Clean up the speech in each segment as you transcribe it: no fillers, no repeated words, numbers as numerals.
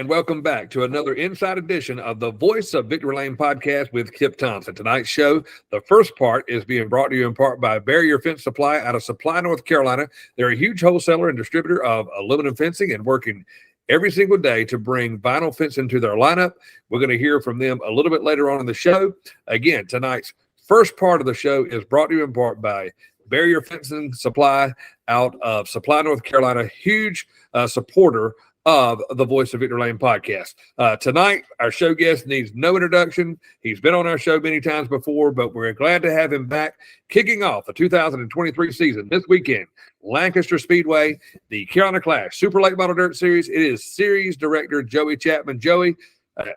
and welcome back to another Inside Edition of the Voice of Victory Lane podcast with Kip Thompson. Tonight's show, the first part, is being brought to you in part by Barrier Fence Supply out of Supply, North Carolina. They're a huge wholesaler and distributor of aluminum fencing and working every single day to bring vinyl fencing to their lineup. We're going to hear from them a little bit later on in the show. Again, tonight's first part of the show is brought to you in part by Barrier Fencing Supply out of Supply, North Carolina, huge supporter of the Voice of Victory Lane podcast. Tonight, our show guest needs no introduction. He's been on our show many times before, but we're glad to have him back, kicking off the 2023 season this weekend. Lancaster Speedway, the Carolina Clash Super Late Model Dirt Series. It is Series Director Joey Chapman. Joey,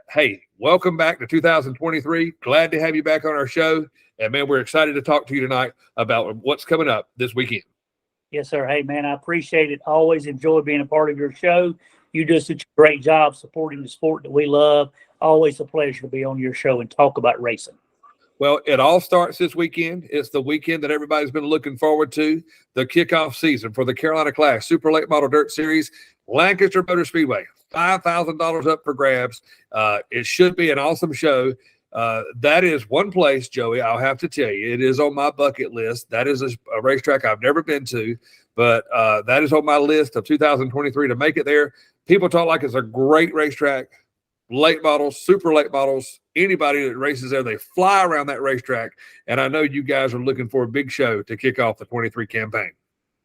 hey, welcome back to 2023. Glad to have you back on our show. And, man, we're excited to talk to you tonight about what's coming up this weekend. Yes, sir. Hey, man, I appreciate it. Always enjoy being a part of your show. You do such a great job supporting the sport that we love. Always a pleasure to be on your show and talk about racing. Well, it all starts this weekend. It's the weekend that everybody's been looking forward to, the kickoff season for the Carolina Clash Super Late Model Dirt Series, Lancaster Motor Speedway. $5,000 up for grabs. It should be an awesome show. That is one place, Joey, I'll have to tell you, it is on my bucket list. That is a racetrack I've never been to, but that is on my list of 2023 to make it there. People talk like it's a great racetrack, late models, super late models. Anybody that races there, they fly around that racetrack. And I know you guys are looking for a big show to kick off the 23 campaign.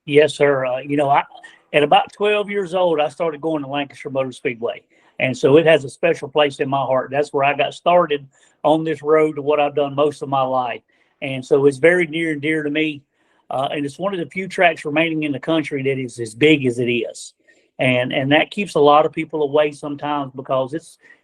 Yes, sir. At about 12 years old, I started going to Lancaster Motor Speedway. And so it has a special place in my heart. That's where I got started on this road to what I've done most of my life. And so it's very near and dear to me. And it's one of the few tracks remaining in the country that is as big as it is. And that keeps a lot of people away sometimes because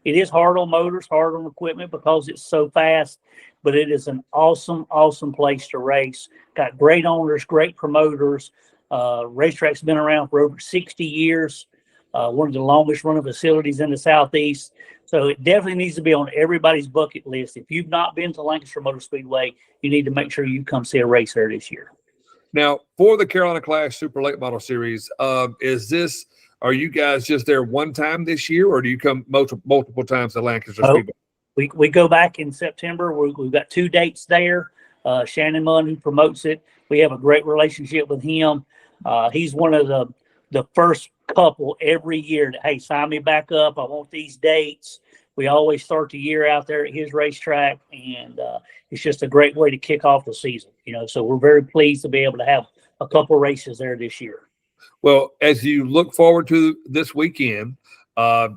it is hard on motors, hard on equipment because it's so fast. But it is an awesome, awesome place to race. Got great owners, great promoters. Racetrack's been around for over 60 years. One of the longest running facilities in the Southeast. So it definitely needs to be on everybody's bucket list. If you've not been to Lancaster Motor Speedway, you need to make sure you come see a race there this year. Now, for the Carolina Clash Super Late Model Series, are you guys just there one time this year, or do you come multiple times to Lancaster Speedway? We go back in September. We've got 2 dates there. Shannon Munn, who promotes it, we have a great relationship with him. He's one of the first couple every year that, hey, sign me back up. I want these dates. We always start the year out there at his racetrack, and it's just a great way to kick off the season. So we're very pleased to be able to have a couple races there this year. Well, as you look forward to this weekend,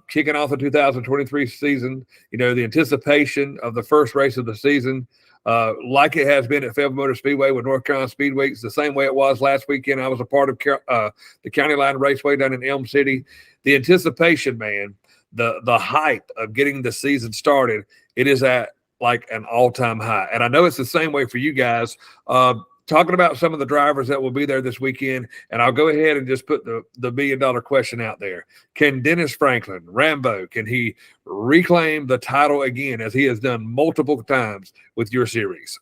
kicking off the 2023 season, the anticipation of the first race of the season, like it has been at Fayetteville Motor Speedway with North Carolina Speedway, it's the same way it was last weekend. I was a part of the County Line Raceway down in Elm City. The anticipation, man, the hype of getting the season started, it is at like an all-time high. And I know it's the same way for you guys. Talking about some of the drivers that will be there this weekend, and I'll go ahead and just put the $1 million question out there. Can Dennis Franklin, Rambo, can he reclaim the title again as he has done multiple times with your series?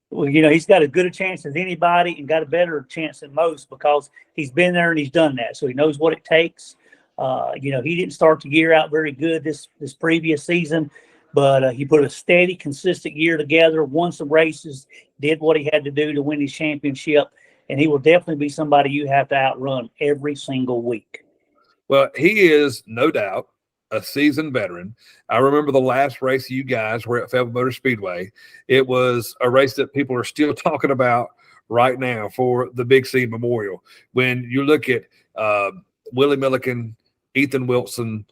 Well, he's got as good a chance as anybody and got a better chance than most because he's been there and he's done that. So he knows what it takes. He didn't start the year out very good this previous season, but he put a steady, consistent year together, won some races, did what he had to do to win his championship, and he will definitely be somebody you have to outrun every single week. Well, he is, no doubt, a seasoned veteran. I remember the last race you guys were at Fayetteville Motor Speedway. It was a race that people are still talking about right now for the Big C Memorial. When you look at Willie Milliken, Ethan Wilson,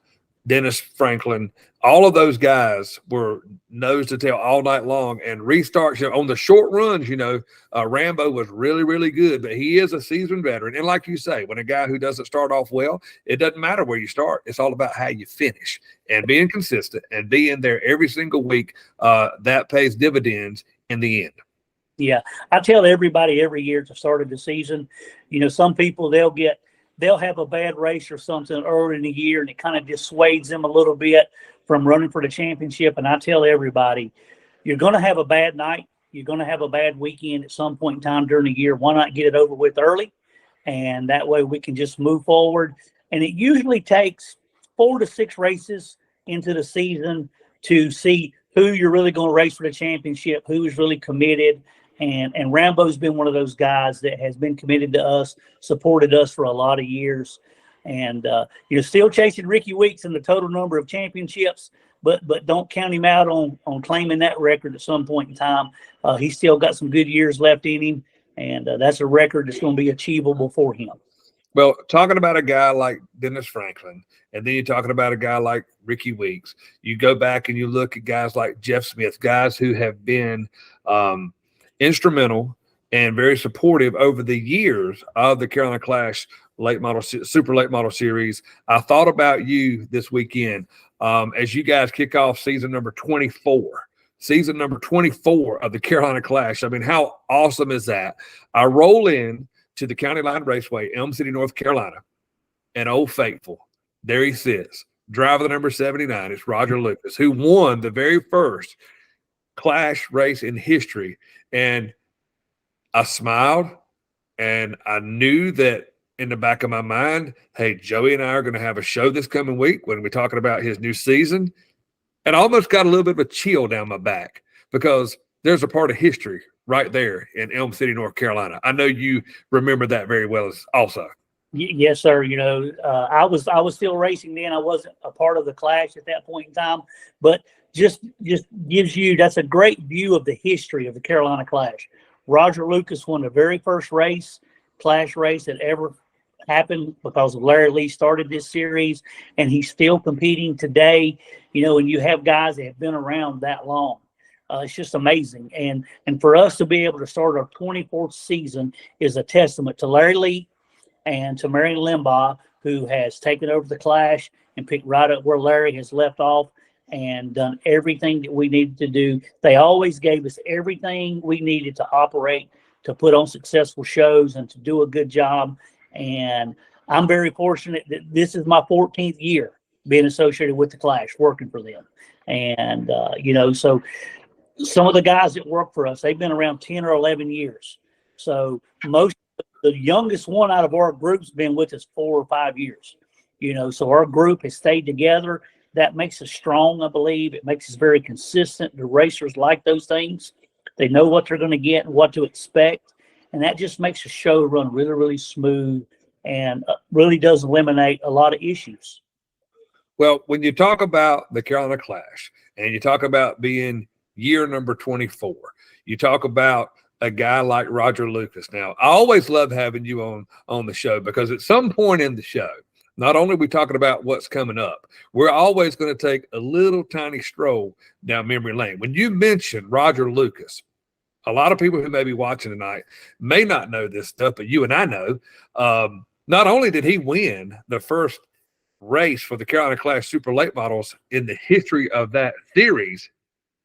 Dennis Franklin, all of those guys were nose to tail all night long, and restarts on the short runs. Rambo was really, really good, but he is a seasoned veteran. And like you say, when a guy who doesn't start off well, it doesn't matter where you start. It's all about how you finish and being consistent and being there every single week. That pays dividends in the end. Yeah, I tell everybody every year at the start of the season, some people they'll have a bad race or something early in the year, and it kind of dissuades them a little bit from running for the championship. And I tell everybody, you're going to have a bad night. You're going to have a bad weekend at some point in time during the year. Why not get it over with early? And that way we can just move forward. And it usually takes 4 to 6 races into the season to see who you're really going to race for the championship, who is really committed. And Rambo's been one of those guys that has been committed to us, supported us for a lot of years. And you're still chasing Ricky Weeks in the total number of championships, but don't count him out on claiming that record at some point in time. He's still got some good years left in him, and that's a record that's going to be achievable for him. Well, talking about a guy like Dennis Franklin, and then you're talking about a guy like Ricky Weeks, you go back and you look at guys like Jeff Smith, guys who have been instrumental and very supportive over the years of the Carolina Clash Super Late Model Series. I thought about you this weekend as you guys kick off season number 24. Season number 24 of the Carolina Clash. I mean, how awesome is that? I roll in to the County Line Raceway, Elm City, North Carolina, and Old Faithful, there he sits, driver the number 79. It's Roger Lucas, who won the very first Clash race in history. And I smiled, and I knew that in the back of my mind, hey, Joey and I are going to have a show this coming week when we're talking about his new season. And I almost got a little bit of a chill down my back because there's a part of history right there in Elm City, North Carolina. I know you remember that very well also. Yes, sir. You know, I was still racing then. I wasn't a part of the Clash at that point in time, but just gives you, that's a great view of the history of the Carolina Clash. Roger Lucas won the very first Clash race that ever happened because Larry Lee started this series, and he's still competing today. You know, and you have guys that have been around that long. It's just amazing. And for us to be able to start our 24th season is a testament to Larry Lee and to Marion Limbaugh, who has taken over the Clash and picked right up where Larry has left off and done everything that we needed to do. They always gave us everything we needed to operate, to put on successful shows, and to do a good job. And I'm very fortunate that this is my 14th year being associated with the Clash, working for them. And, you know, so some of the guys that work for us, they've been around 10 or 11 years. So the youngest one out of our group's been with us 4 or 5 years, you know, so our group has stayed together. That makes us strong, I believe. It makes us very consistent. The racers like those things. They know what they're going to get and what to expect. And that just makes the show run really, really smooth and really does eliminate a lot of issues. Well, when you talk about the Carolina Clash and you talk about being year number 24, you talk about a guy like Roger Lucas. Now, I always love having you on the show because at some point in the show, not only are we talking about what's coming up, we're always going to take a little tiny stroll down memory lane. When you mention Roger Lucas, a lot of people who may be watching tonight may not know this stuff, but you and I know. Not only did he win the first race for the Carolina Clash Super Late Models in the history of that series,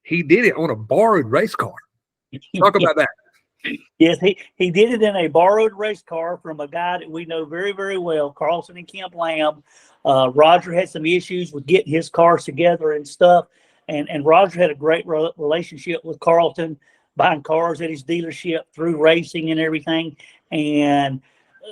he did it on a borrowed race car. Talk about that. Yes, he did it in a borrowed race car from a guy that we know very, very well, Carlson and Kemp Lamb. Roger had some issues with getting his cars together and stuff, and Roger had a great relationship with Carlton, buying cars at his dealership through racing and everything. And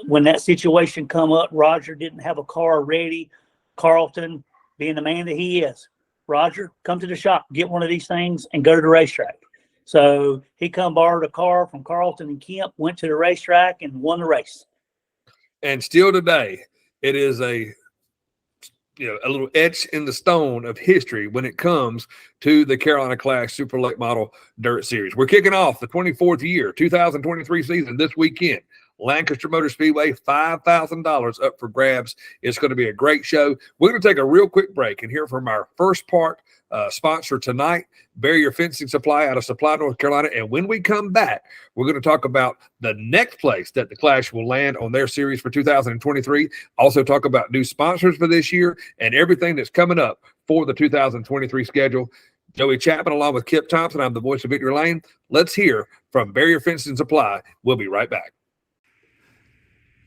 when that situation come up, Roger didn't have a car ready. Carlton, being the man that he is, Roger, come to the shop, get one of these things, and go to the racetrack. So he come borrowed a car from Carlton and Kemp, went to the racetrack, and won the race. And still today, it is a little etch in the stone of history when it comes to the Carolina Clash Super Late Model Dirt Series. We're kicking off the 24th year, 2023 season this weekend. Lancaster Motor Speedway, $5,000 up for grabs. It's going to be a great show. We're going to take a real quick break and hear from our first part sponsor tonight, Barrier Fencing Supply out of Supply, North Carolina. And when we come back, we're going to talk about the next place that the Clash will land on their series for 2023. Also talk about new sponsors for this year and everything that's coming up for the 2023 schedule. Joey Chapman along with Kip Thompson. I'm the voice of Victory Lane. Let's hear from Barrier Fencing Supply. We'll be right back.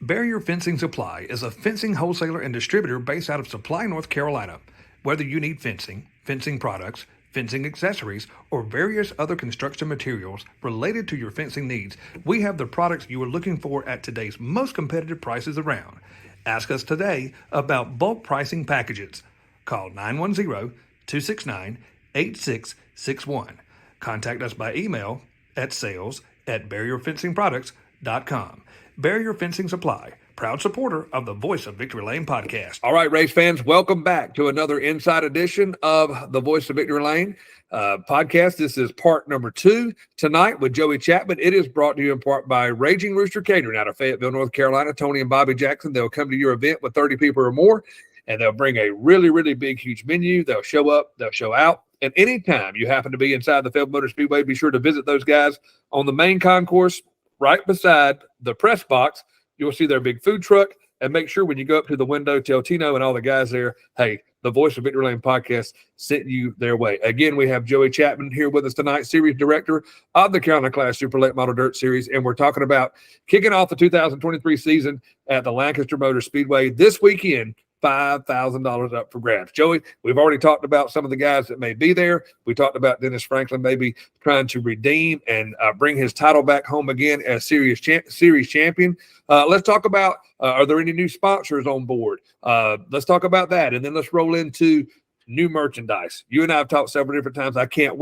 Barrier Fencing Supply is a fencing wholesaler and distributor based out of Supply, North Carolina. Whether you need fencing, fencing products, fencing accessories, or various other construction materials related to your fencing needs, we have the products you are looking for at today's most competitive prices around. Ask us today about bulk pricing packages. Call 910-269-8661. Contact us by email at sales@barrierfencingproducts.com. Barrier Fencing Supply, proud supporter of the Voice of Victory Lane podcast. All right, race fans, welcome back to another inside edition of the Voice of Victory Lane podcast. This is part number 2 tonight with Joey Chapman. It is brought to you in part by Raging Rooster Catering out of Fayetteville, North Carolina. Tony and Bobby Jackson, they'll come to your event with 30 people or more, and they'll bring a really, really big, huge menu. They'll show up, they'll show out. And anytime you happen to be inside the Fayetteville Motor Speedway, be sure to visit those guys on the main concourse right beside the press box. You'll see their big food truck. And make sure when you go up to the window, tell Tino and all the guys there, hey, the Voice of Victory Lane podcast sent you their way. Again, we have Joey Chapman here with us tonight, Series Director of the Carolina Clash Super Late Model Dirt Series. And we're talking about kicking off the 2023 season at the Lancaster Motor Speedway this weekend. $5,000 up for grabs. Joey, we've already talked about some of the guys that may be there. We talked about Dennis Franklin maybe trying to redeem and bring his title back home again as series champion. Let's talk about, are there any new sponsors on board? Let's talk about that, and then let's roll into new merchandise. You and I have talked several different times. I cannot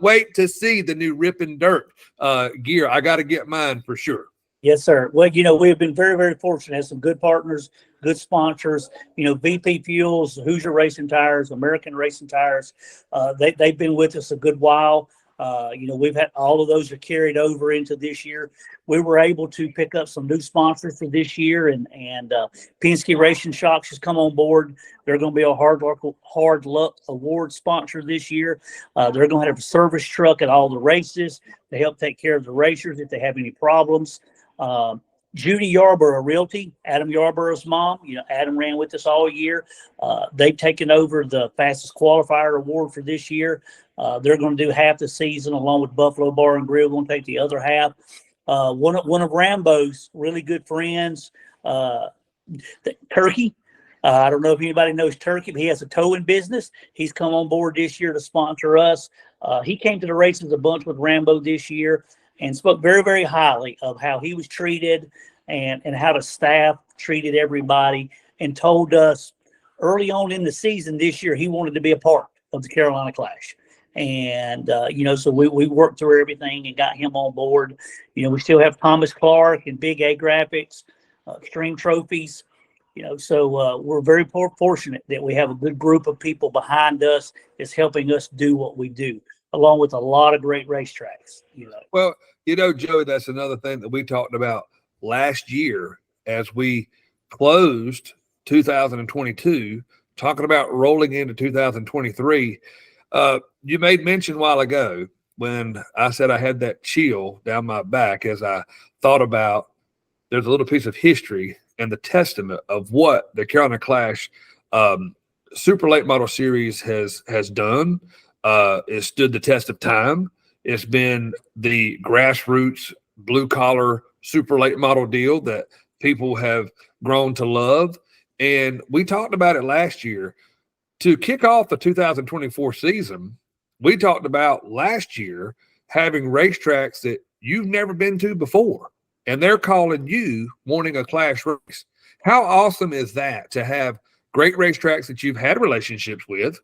wait to see the new Rippin' Dirt gear. I got to get mine for sure. Yes, sir. Well, we've been very, very fortunate. Have some good partners, good sponsors. VP Fuels, Hoosier Racing Tires, American Racing Tires. They've been with us a good while. We've had all of those are carried over into this year. We were able to pick up some new sponsors for this year, and Penske Racing Shocks has come on board. They're going to be a Hard Luck Award sponsor this year. They're going to have a service truck at all the races to help take care of the racers if they have any problems. Judy Yarborough Realty, Adam Yarborough's mom. Adam ran with us all year. They've taken over the fastest qualifier award for this year. They're going to do half the season along with Buffalo Bar and Grill. Going to take the other half. One of Rambo's really good friends, Turkey. I don't know if anybody knows Turkey, but he has a towing business. He's come on board this year to sponsor us. He came to the races a bunch with Rambo this year and spoke very, very highly of how he was treated and how the staff treated everybody, and told us early on in the season this year he wanted to be a part of the Carolina Clash. And, so we worked through everything and got him on board. We still have Thomas Clark and Big A Graphics, Extreme Trophies. So we're very fortunate that we have a good group of people behind us that's helping us do what we do, along with a lot of great racetracks. Well, Joey, that's another thing that we talked about last year as we closed 2022, talking about rolling into 2023. You made mention a while ago when I said I had that chill down my back as I thought about there's a little piece of history and the testament of what the Carolina Clash Super Late Model Series has done. It stood the test of time. It's been the grassroots blue collar super late model deal that people have grown to love. And we talked about it last year. To kick off the 2024 season, we talked about last year having racetracks that you've never been to before, and they're calling you wanting a Clash race. How awesome is that to have great racetracks that you've had relationships with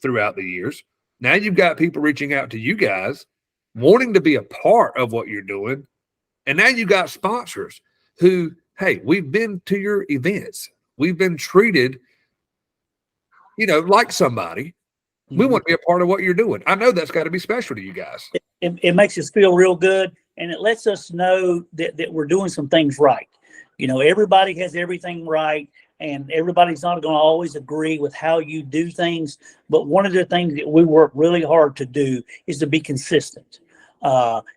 throughout the years? Now you've got people reaching out to you guys, wanting to be a part of what you're doing. And now you got sponsors who, hey, we've been to your events. We've been treated, like somebody. We want to be a part of what you're doing. I know that's got to be special to you guys. It makes us feel real good, and it lets us know that we're doing some things right. Everybody has everything right, and everybody's not going to always agree with how you do things. But one of the things that we work really hard to do is to be consistent.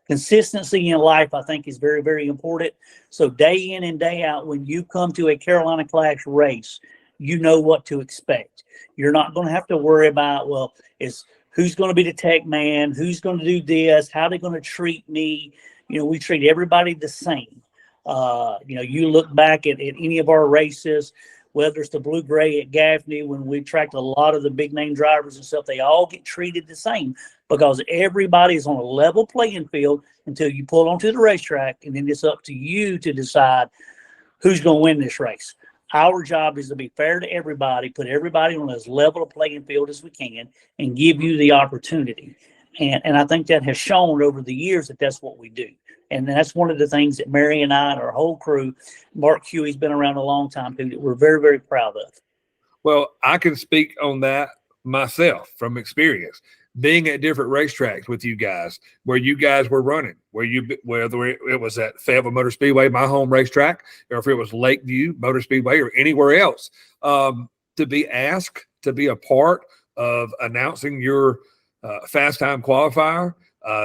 Consistency in life, I think, is very, very important. So day in and day out, when you come to a Carolina Clash race, you know what to expect. You're not going to have to worry about, who's going to be the tech man, who's going to do this, how they're going to treat me. We treat everybody the same. You look back at any of our races, whether it's the Blue Gray at Gaffney, when we tracked a lot of the big name drivers and stuff, they all get treated the same because everybody is on a level playing field until you pull onto the racetrack, and then it's up to you to decide who's going to win this race. Our job is to be fair to everybody, put everybody on as level a playing field as we can, and give you the opportunity. And I think that has shown over the years that that's what we do. And that's one of the things that Mary and I and our whole crew, Mark Huey's been around a long time too, that we're very, very proud of. Well, I can speak on that myself from experience. Being at different racetracks with you guys, where you guys were running, whether it was at Fayetteville Motor Speedway, my home racetrack, or if it was Lakeview Motor Speedway or anywhere else, to be asked to be a part of announcing your fast time qualifier,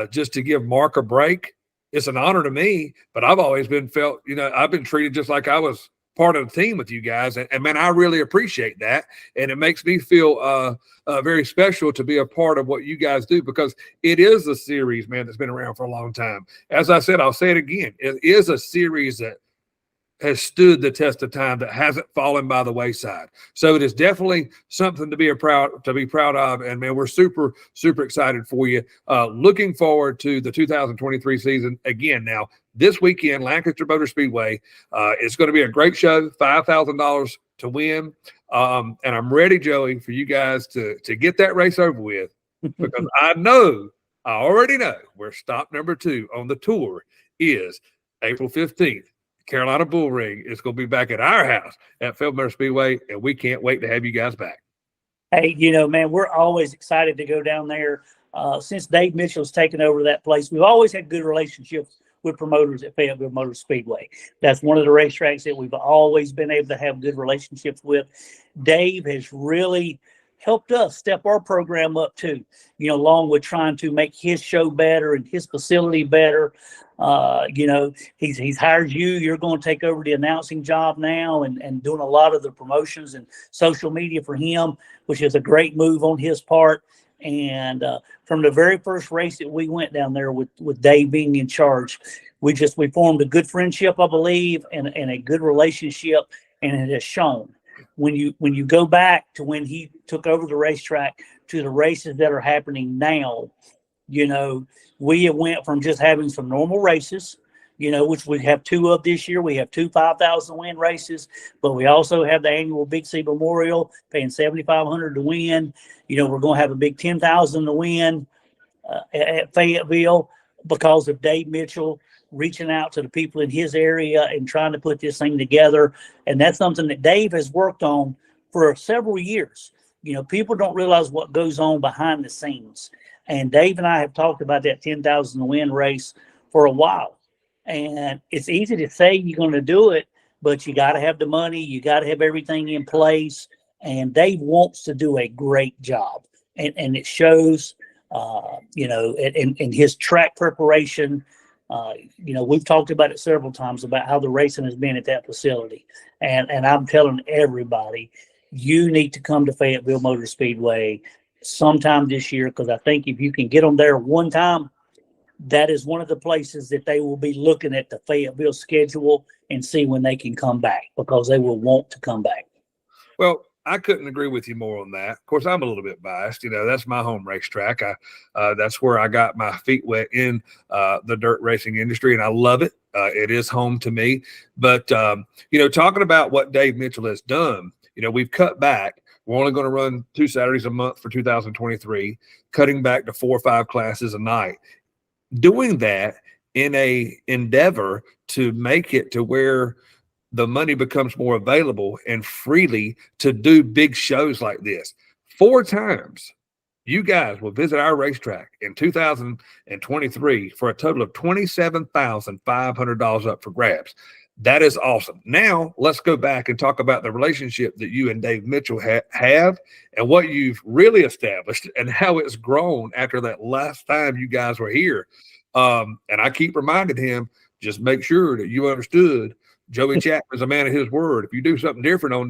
just to give Mark a break. It's an honor to me, but I've always been I've been treated just like I was part of the team with you guys. And man, I really appreciate that. And it makes me feel very special to be a part of what you guys do, because it is a series, man, that's been around for a long time. As I said, I'll say it again. It is a series that has stood the test of time, that hasn't fallen by the wayside. So it is definitely something to be proud of. And man, we're super, super excited for you. Looking forward to the 2023 season again. Now, this weekend, Lancaster Motor Speedway, it's going to be a great show, $5,000 to win. And I'm ready, Joey, for you guys to get that race over with, because I already know where stop number 2 on the tour is. April 15th. Carolina Bull Ring is going to be back at our house at Fayetteville Motor Speedway, and we can't wait to have you guys back. Hey, man, we're always excited to go down there. Since Dave Mitchell's taken over that place, we've always had good relationships with promoters at Fayetteville Motor Speedway. That's one of the racetracks that we've always been able to have good relationships with. Dave has really helped us step our program up too, along with trying to make his show better and his facility better. He's hired you. You're going to take over the announcing job now and doing a lot of the promotions and social media for him, which is a great move on his part. And from the very first race that we went down there with Dave being in charge, we formed a good friendship, I believe, and a good relationship, and it has shown. When you go back to when he took over the racetrack to the races that are happening now, we have went from just having some normal races, which we have 2 of this year. We have 2 5,000 win races, but we also have the annual Big C Memorial, paying $7,500 to win. We're going to have a big 10,000 to win at Fayetteville because of Dave Mitchell reaching out to the people in his area and trying to put this thing together. And that's something that Dave has worked on for several years. People don't realize what goes on behind the scenes. And Dave and I have talked about that 10,000 to win race for a while. And it's easy to say you're going to do it, but you got to have the money. You got to have everything in place. And Dave wants to do a great job. And it shows, in his track preparation. We've talked about it several times about how the racing has been at that facility. And I'm telling everybody, you need to come to Fayetteville Motor Speedway sometime this year, because I think if you can get them there one time, that is one of the places that they will be looking at the Fayetteville schedule and see when they can come back, because they will want to come back. Well, I couldn't agree with you more on that. Of course, I'm a little bit biased. That's my home racetrack. That's where I got my feet wet in the dirt racing industry, and I love it. It is home to me. But, talking about what Dave Mitchell has done, we've cut back. We're only going to run 2 Saturdays a month for 2023, cutting back to 4 or 5 classes a night. Doing that in a endeavor to make it to where the money becomes more available and freely to do big shows like this. 4 times you guys will visit our racetrack in 2023 for a total of $27,500 up for grabs. That is awesome. Now let's go back and talk about the relationship that you and Dave Mitchell have and what you've really established and how it's grown after that last time you guys were here. And I keep reminding him, just make sure that you understood Joey Chapman is a man of his word. If you do something different on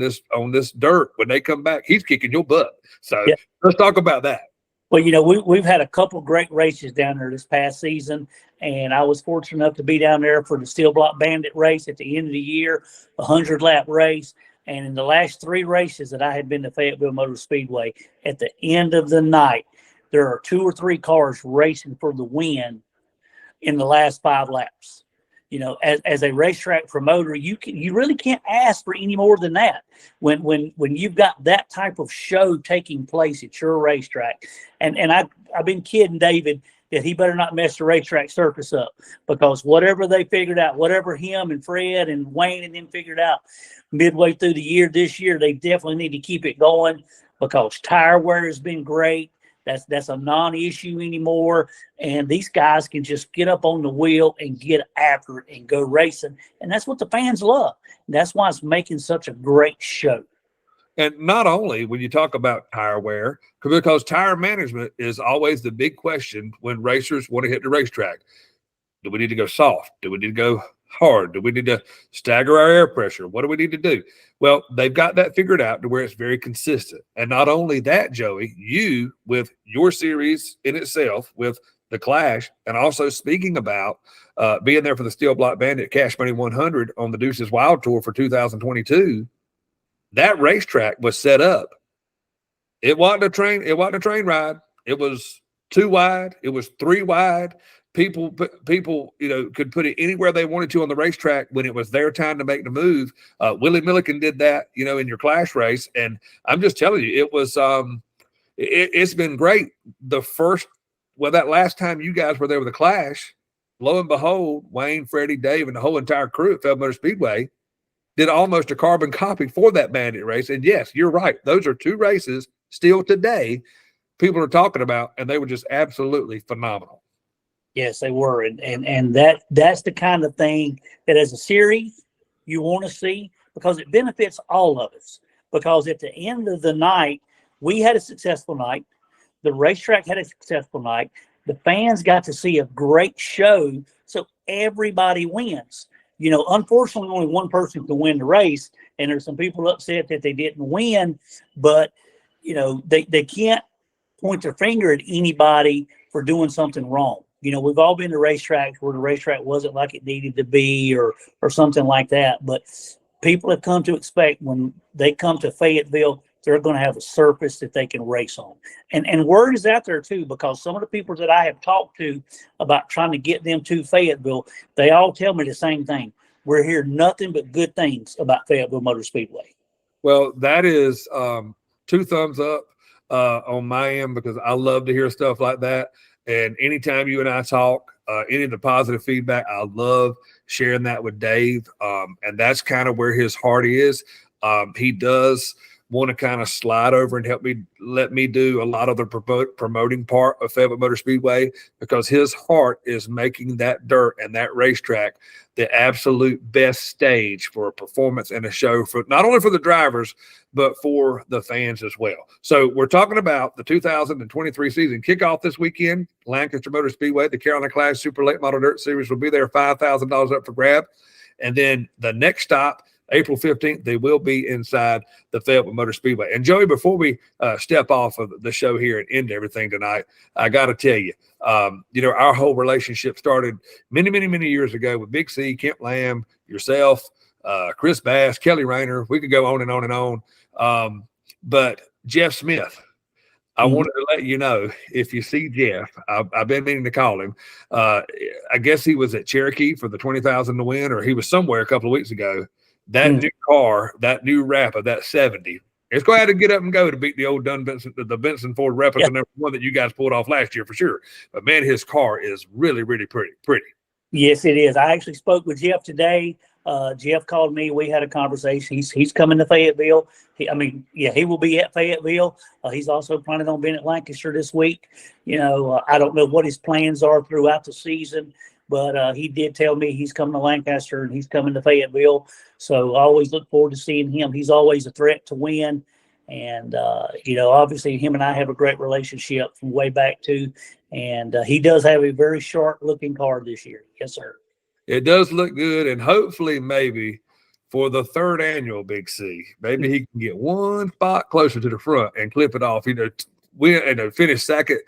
this dirt, when they come back, he's kicking your butt. So Let's talk about that. Well, we've had a couple great races down there this past season, and I was fortunate enough to be down there for the Steel Block Bandit race at the end of the year, a 100-lap race. And in the last 3 races that I had been to Fayetteville Motor Speedway, at the end of the night, there are 2 or 3 cars racing for the win in the last 5 laps. as a racetrack promoter, you really can't ask for any more than that when you've got that type of show taking place at your racetrack. And I've been kidding David that he better not mess the racetrack circus up, because whatever they figured out, whatever him and Fred and Wayne and them figured out midway through the year this year, they definitely need to keep it going, because tire wear has been great. That's a non-issue anymore. And these guys can just get up on the wheel and get after it and go racing. And that's what the fans love. And that's why it's making such a great show. And not only when you talk about tire wear, because tire management is always the big question when racers want to hit the racetrack. Do we need to go soft? Do we need to go hard? Do we need to stagger our air pressure? What do we need to do? Well, they've got that figured out to where it's very consistent. And not only that, Joey, you with your series in itself, with the Clash, and also speaking about being there for the Steel Block Bandit Cash Money 100 on the Deuces Wild Tour for 2022, that racetrack was set up. It wasn't a train ride. It was 2 wide. It was 3 wide. People, could put it anywhere they wanted to on the racetrack when it was their time to make the move. Willie Milliken did that, in your Clash race. And I'm just telling you, it was, it's been great. That last time you guys were there with the Clash, lo and behold, Wayne, Freddie, Dave, and the whole entire crew at Feldmotor Speedway did almost a carbon copy for that Bandit race. And yes, you're right. Those are 2 races still today people are talking about, and they were just absolutely phenomenal. Yes, they were. And that's the kind of thing that as a series you want to see, because it benefits all of us. Because at the end of the night, we had a successful night. The racetrack had a successful night. The fans got to see a great show. So everybody wins. Unfortunately, only one person can win the race, and there's some people upset that they didn't win, but, they can't point their finger at anybody for doing something wrong. We've all been to racetracks where the racetrack wasn't like it needed to be or something like that, but people have come to expect when they come to Fayetteville, they're going to have a surface that they can race on. And word is out there too, because some of the people that I have talked to about trying to get them to Fayetteville, they all tell me the same thing. We're hearing nothing but good things about Fayetteville Motor Speedway. Well, that is 2 thumbs up on my end, because I love to hear stuff like that. And anytime you and I talk, any of the positive feedback, I love sharing that with Dave. And that's kind of where his heart is. He does want to kind of slide over and let me do a lot of the promoting part of Fayetteville Motor Speedway, because his heart is making that dirt and that racetrack the absolute best stage for a performance and a show, for not only for the drivers, but for the fans as well. So we're talking about the 2023 season kickoff this weekend, Lancaster Motor Speedway. The Carolina Clash Super Late Model Dirt Series will be there, $5,000 up for grab. And then the next stop, April 15th, they will be inside the Fayetteville Motor Speedway. And Joey, before we step off of the show here and end everything tonight, I got to tell you, our whole relationship started many, many, many years ago with Big C, Kent Lamb, yourself, Chris Bass, Kelly Rayner. We could go on and on and on. But Jeff Smith, I wanted to let you know, if you see Jeff, I've been meaning to call him. I guess he was at Cherokee for the 20,000 to win, or he was somewhere a couple of weeks ago. That new car, that new Rappa, that 70, it's going to have to get up and go to beat the old the Benson Ford replica number 1 that you guys pulled off last year for sure. But man, his car is really, really pretty. Yes, it is. I actually spoke with Jeff today. Jeff called me. We had a conversation. He's coming to Fayetteville. He will be at Fayetteville. He's also planning on being at Lancaster this week. I don't know what his plans are throughout the season, but he did tell me he's coming to Lancaster and he's coming to Fayetteville. So I always look forward to seeing him. He's always a threat to win. And, obviously him and I have a great relationship from way back too. And he does have a very sharp looking car this year. Yes, sir. It does look good. And hopefully maybe for the 3rd annual Big C, maybe he can get 1 spot closer to the front and clip it off. We finish second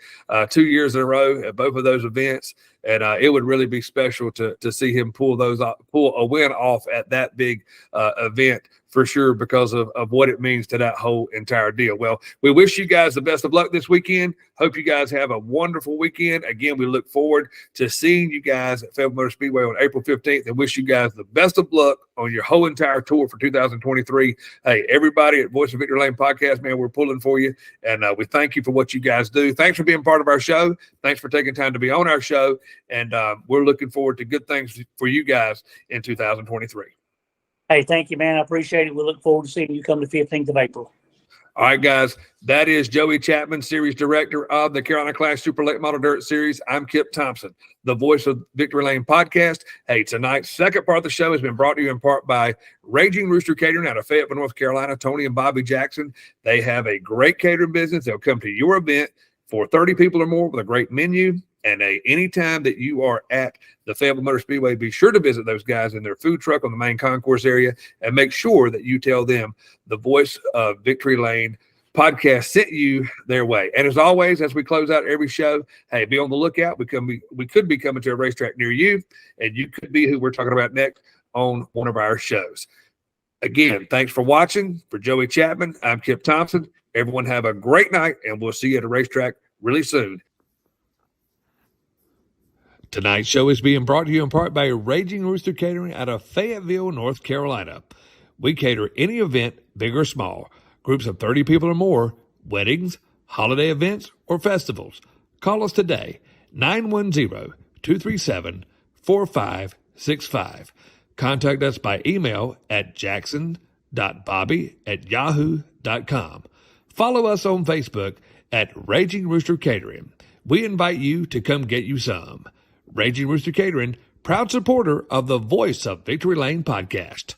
2 years in a row at both of those events. and it would really be special to see him pull a win off at that big event for sure, because of what it means to that whole entire deal. Well, we wish you guys the best of luck this weekend. Hope you guys have a wonderful weekend. Again, we look forward to seeing you guys at Fayetteville Motor Speedway on April 15th, and wish you guys the best of luck on your whole entire tour for 2023. Hey, everybody at Voice of Victory Lane podcast, man, we're pulling for you, and we thank you for what you guys do. Thanks for being part of our show. Thanks for taking time to be on our show, and we're looking forward to good things for you guys in 2023. Hey, thank you, man. I appreciate it. We look forward to seeing you come the 15th of April. All right, guys, that is Joey Chapman, Series Director of the Carolina Clash Super Late Model Dirt Series. I'm Kip Thompson, the Voice of Victory Lane podcast. Hey, tonight's second part of the show has been brought to you in part by Raging Rooster Catering out of Fayetteville, North Carolina, Tony and Bobby Jackson. They have a great catering business. They'll come to your event for 30 people or more with a great menu. And anytime that you are at the Fayetteville Motor Speedway, be sure to visit those guys in their food truck on the main concourse area, and make sure that you tell them the Voice of Victory Lane podcast sent you their way. And as always, as we close out every show, hey, be on the lookout. We could be coming to a racetrack near you, and you could be who we're talking about next on one of our shows. Again, thanks for watching. For Joey Chapman, I'm Kip Thompson. Everyone have a great night, and we'll see you at a racetrack really soon. Tonight's show is being brought to you in part by Raging Rooster Catering out of Fayetteville, North Carolina. We cater any event, big or small, groups of 30 people or more, weddings, holiday events, or festivals. Call us today, 910-237-4565. Contact us by email at jackson.bobby@yahoo.com. Follow us on Facebook at Raging Rooster Catering. We invite you to come get you some. Raging Rooster Catering, proud supporter of the Voice of Victory Lane podcast.